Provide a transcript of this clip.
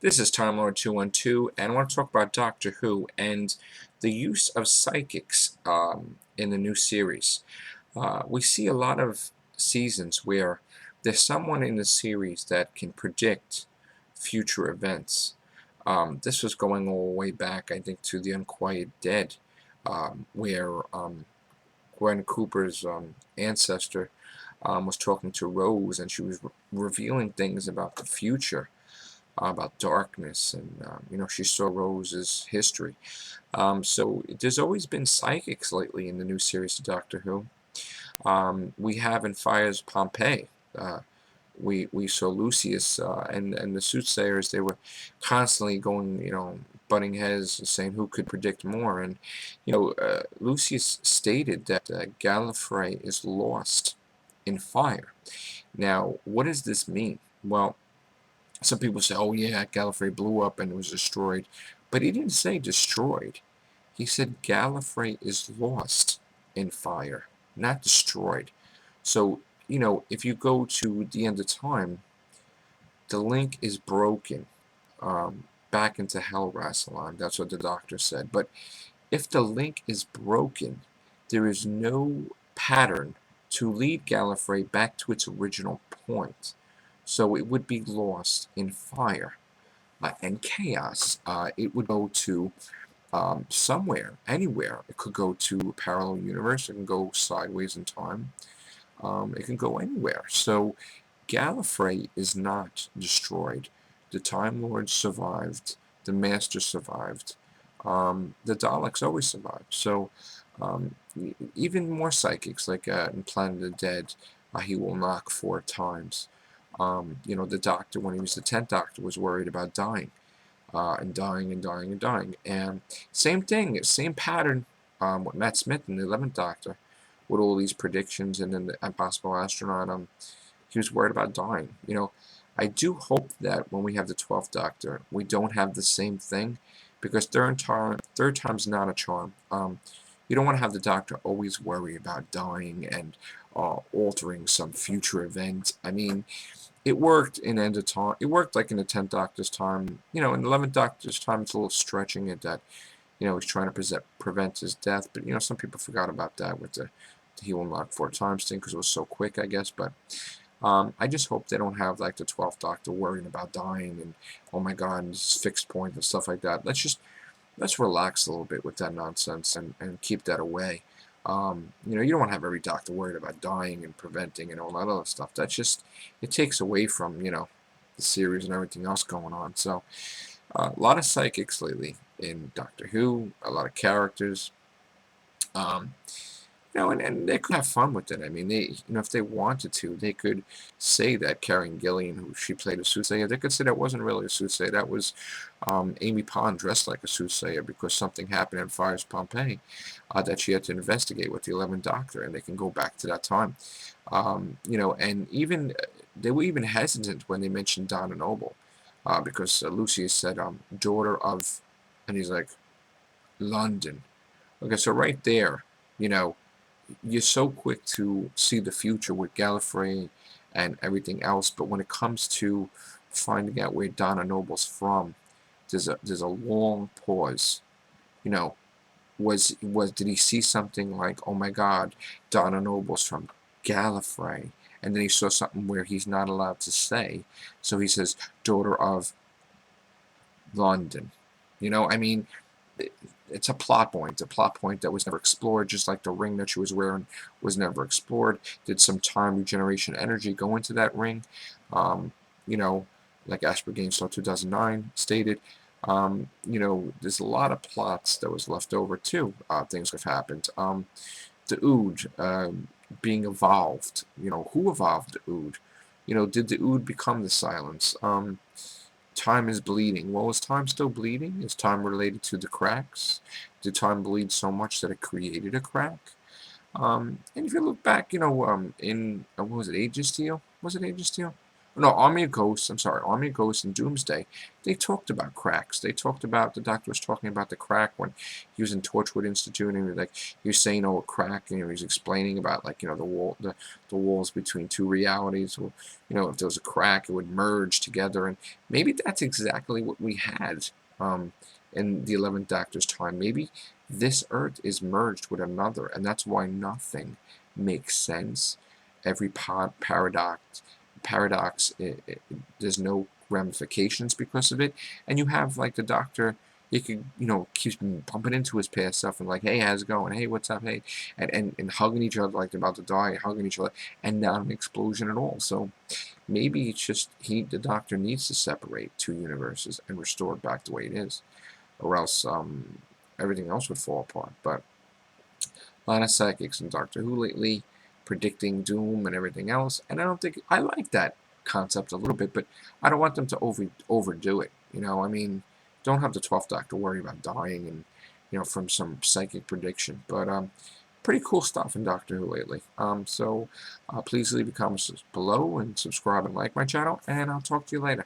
This is Time Lord 212, and I want to talk about Doctor Who and the use of psychics in the new series. We see a lot of seasons where there's someone in the series that can predict future events. This was going all the way back, I think, to The Unquiet Dead, where Gwen Cooper's ancestor was talking to Rose, and she was revealing things about the future, about darkness, and she saw Rose's history. So there's always been psychics lately in the new series of Doctor Who. We have in Fires Pompeii. We saw Lucius and the Soothsayers. They were constantly going, butting heads and saying who could predict more. And Lucius stated that Gallifrey is lost in fire. Now, what does this mean? Well, some people say, oh yeah, Gallifrey blew up and was destroyed. But he didn't say destroyed. He said Gallifrey is lost in fire, not destroyed. So, if you go to the end of time, the link is broken back into Hell Rassilon. That's what the doctor said. But if the link is broken, there is no pattern to lead Gallifrey back to its original point. So it would be lost in fire and chaos. It would go to somewhere, anywhere. It could go to a parallel universe. It can go sideways in time. It can go anywhere. So Gallifrey is not destroyed. The Time Lord survived. The Master survived. The Daleks always survived. So even more psychics, like in Planet of the Dead, he will knock 4 times. The Doctor, when he was the 10th Doctor, was worried about dying, and dying and dying and dying. And same thing, same pattern with Matt Smith in the 11th Doctor, with all these predictions, and then the Impossible Astronaut, he was worried about dying. I do hope that when we have the 12th Doctor, we don't have the same thing, because third time's not a charm. You don't want to have the Doctor always worry about dying and altering some future event. I mean, it worked in End of Time. It worked like in the 10th Doctor's time. In the 11th Doctor's time, it's a little stretching it that, he's trying to prevent his death. But, some people forgot about that with the he will knock 4 times thing, because it was so quick, I guess. But I just hope they don't have like the 12th Doctor worrying about dying and, oh my God, this fixed point and stuff like that. Let's relax a little bit with that nonsense and keep that away. You don't want to have every doctor worried about dying and preventing and all that other stuff. It takes away from, the series and everything else going on. So, a lot of psychics lately in Doctor Who, a lot of characters. And they could have fun with it. I mean, if they wanted to, they could say that Karen Gillian, who she played a soothsayer, they could say that wasn't really a soothsayer. That was Amy Pond dressed like a soothsayer because something happened in Fires Pompeii that she had to investigate with the 11th Doctor, and they can go back to that time. And even they were even hesitant when they mentioned Donna Noble, because Lucius said, daughter of, and he's like, London. Okay, so right there, you're so quick to see the future with Gallifrey and everything else, but when it comes to finding out where Donna Noble's from, there's a long pause. Did he see something like, oh my God, Donna Noble's from Gallifrey, and then he saw something where he's not allowed to say, so he says daughter of London. I mean, it's a plot point. A plot point that was never explored, just like the ring that she was wearing was never explored. Did some time regeneration energy go into that ring? Like Ashby Gamestar 2009 stated. There's a lot of plots that was left over too. Things have happened. The Ood being evolved. Who evolved the Ood? Did the Ood become the Silence? Time is bleeding. Well, is time still bleeding? Is time related to the cracks? Did time bleed so much that it created a crack? And if you look back, in what was it, Age of Steel? Was it Age of Steel? no, Army of Ghosts, I'm sorry, Army of Ghosts and Doomsday, they talked about cracks. They talked about, the doctor was talking about the crack when he was in Torchwood Institute, and he was like, he was saying, oh, a crack, and he was explaining about, like, the walls between two realities, or, if there was a crack, it would merge together, and maybe that's exactly what we had, in the 11th Doctor's time. Maybe this Earth is merged with another, and that's why nothing makes sense. Every paradox, there's no ramifications because of it, and you have, like, the Doctor, he could, keeps bumping into his past stuff and, like, hey, how's it going, hey, what's up, hey, and hugging each other like they're about to die, hugging each other, and not an explosion at all. So maybe it's just the Doctor needs to separate two universes and restore it back the way it is, or else everything else would fall apart. But a lot of psychics in Doctor Who lately predicting doom and everything else, and I don't think I like that concept a little bit, but I don't want them to overdo it. I mean, don't have the 12th Doctor worry about dying and from some psychic prediction. But pretty cool stuff in Doctor Who lately. So please leave your comments below and subscribe and like my channel, and I'll talk to you later.